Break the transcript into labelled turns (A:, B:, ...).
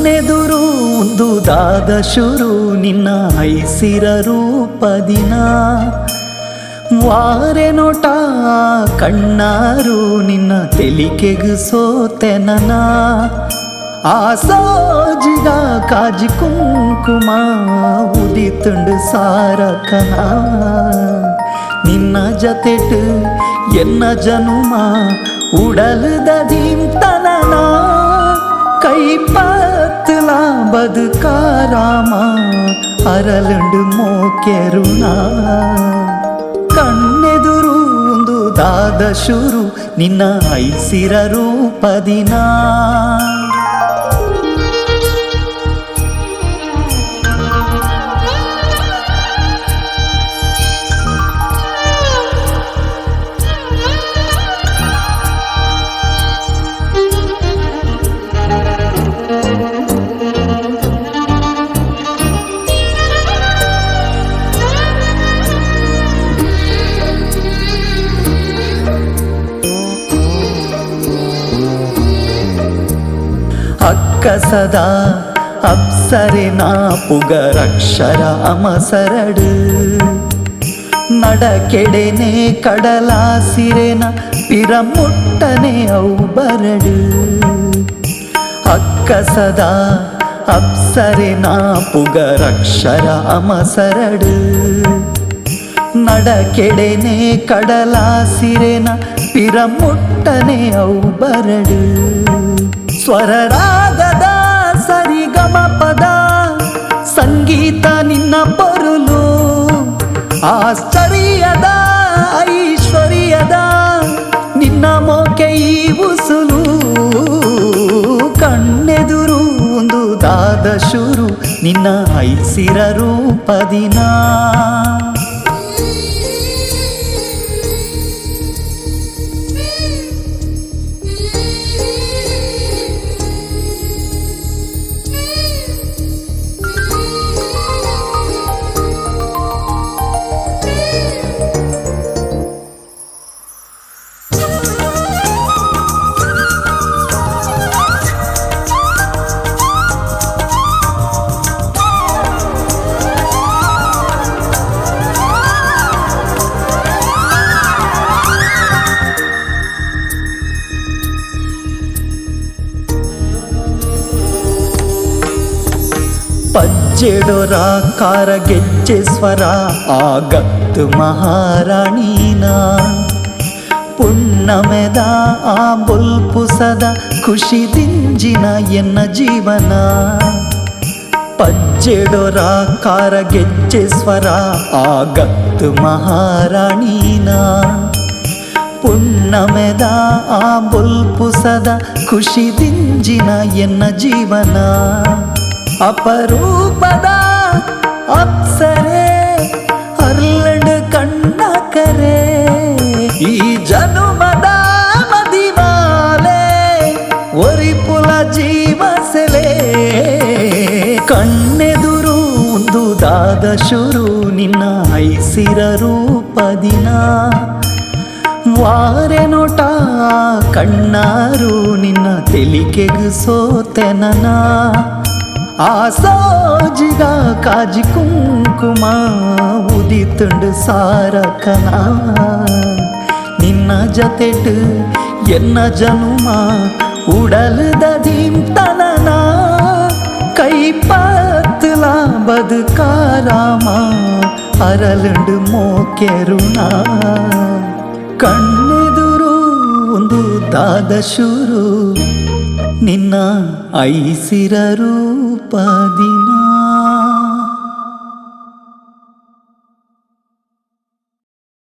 A: ಕಣ್ಣೆದುರು ಒಂದುದಾದ ಶುರು ನಿನ್ನ ಐಸಿರ ರೂಪದಿನ ವಾರೆ ನೋಟ ಕಣ್ಣಾರು ನಿನ್ನ ತೆಲಿಕೆಗು ಸೋತೆನನ ಆ ಸೋಜಿಗ ಕಾಜಿ ಕುಂಕುಮ ಉದಿತುಂಡು ಸಾರಕನ ನಿನ್ನ ಜತೆಟ್ ಎನ್ನ ಜನುಮ ಉಡಲದ ದೀಂತನನ ಕೈ ಪತ್ತಲ ಬದುಕಾರಾಮ ಅರಲುಂಡು ಮೋಕೆರುಣ ಕಣ್ಣೆದುರು ಒಂದುದಾದ ಶುರು ನಿನ್ನ ಐಸಿರ ರೂಪದಿನ ಅಕ್ಕಸದ ಅಪ್ಸರೆನ ಪುಗರಕ್ಷರ ಅಮಸರಡು ನಡಕೆಡೆನೆ ಕಡಲಾಸಿರೆನ ಪಿರಮುಟ್ಟನೆ ಅವು ಬರಡು ಅಕ್ಕಸದ ಅಪ್ಸರೆನ ಪುಗರಕ್ಷರ ಅಮಸರಡು ನಡಕೆಡೆನೆ ಕಡಲಾಸಿರೆನ ಪಿರಮುಟ್ಟನೆ ಅವು ಬರಡು ಸ್ವರರಾಗದ ಸರಿಗಮ ಪದ ಸಂಗೀತ ನಿನ್ನ ಪೊರುಲು ಆಶ್ಚರ್ಯದ ಐಶ್ವರ್ಯದ ನಿನ್ನ ಮೋಕೆ ಈ ಉಸುಲು ಕಣ್ಣೆದುರು ಒಂದುದಾದ ಶುರು ನಿನ್ನ ಐಸಿರ ರೂಪದಿನ ಪಜ್ಜೆಡೊರಾಕಾರ ಗೆಜ್ಜೆ ಸ್ವರ ಆಗತ್ತು ಮಹಾರಾಣೀನ ಪುಣ್ಣಮೆದ ಆ ಬೊಲ್ಪುಸದ ಖುಷಿ ದಿಂಜಿನ ಎನ್ನ ಜೀವನ ಪಜ್ಜೆಡೊರಾಕಾರ ಗೆಜ್ಜೆ ಸ್ವರ ಆಗತ್ತು ಮಹಾರಾಣೀನ ಪುಣ್ಣಮೆದ ಆ ಬೊಲ್ಪುಸದ ಖುಷಿ ದಿಂಜಿನ ಎನ್ನ ಜೀವನ ಅಪರೂಪದ ಅಪ್ಸರೆ ಅರ್ಲಂಡ್ ಕಣ್ಣಕರೆ ಈ ಜನುಮದ ಮದಿಮಾಲೆ ಒರಿಪುಲ ಜೀವ ಸೆಲೆ ಕಣ್ಣೆದುರು ಒಂದುದಾದ ಶುರು ನಿನ್ನ ಐಸಿರ ರೂಪದಿನ ವಾರೆ ನೋಟ ಕಣ್ಣಾರು ನಿನ್ನ ತೆಲಿಕೆಗು ಸೋತೆನನ ಆ ಸೋಜಿಗ ಕಾಜಿ ಕುಂಕುಮ ಉದಿತುಂಡು ಸಾರಕನ ನಿನ್ನ ಜತೆಟ್ ಎನ್ನ ಜನುಮ ಉಡಲದ ದೀಂತನನ ಕೈ ಪತ್ತಲ ಬದುಕಾರಾಮ ಅರಲುಂಡು ಮೋಕೆರುಣ ಕಣ್ಣೆದುರು ಒಂದುದಾದ ಶುರು ನಿನ್ನ ಐಸಿರ ರೂಪದಿನ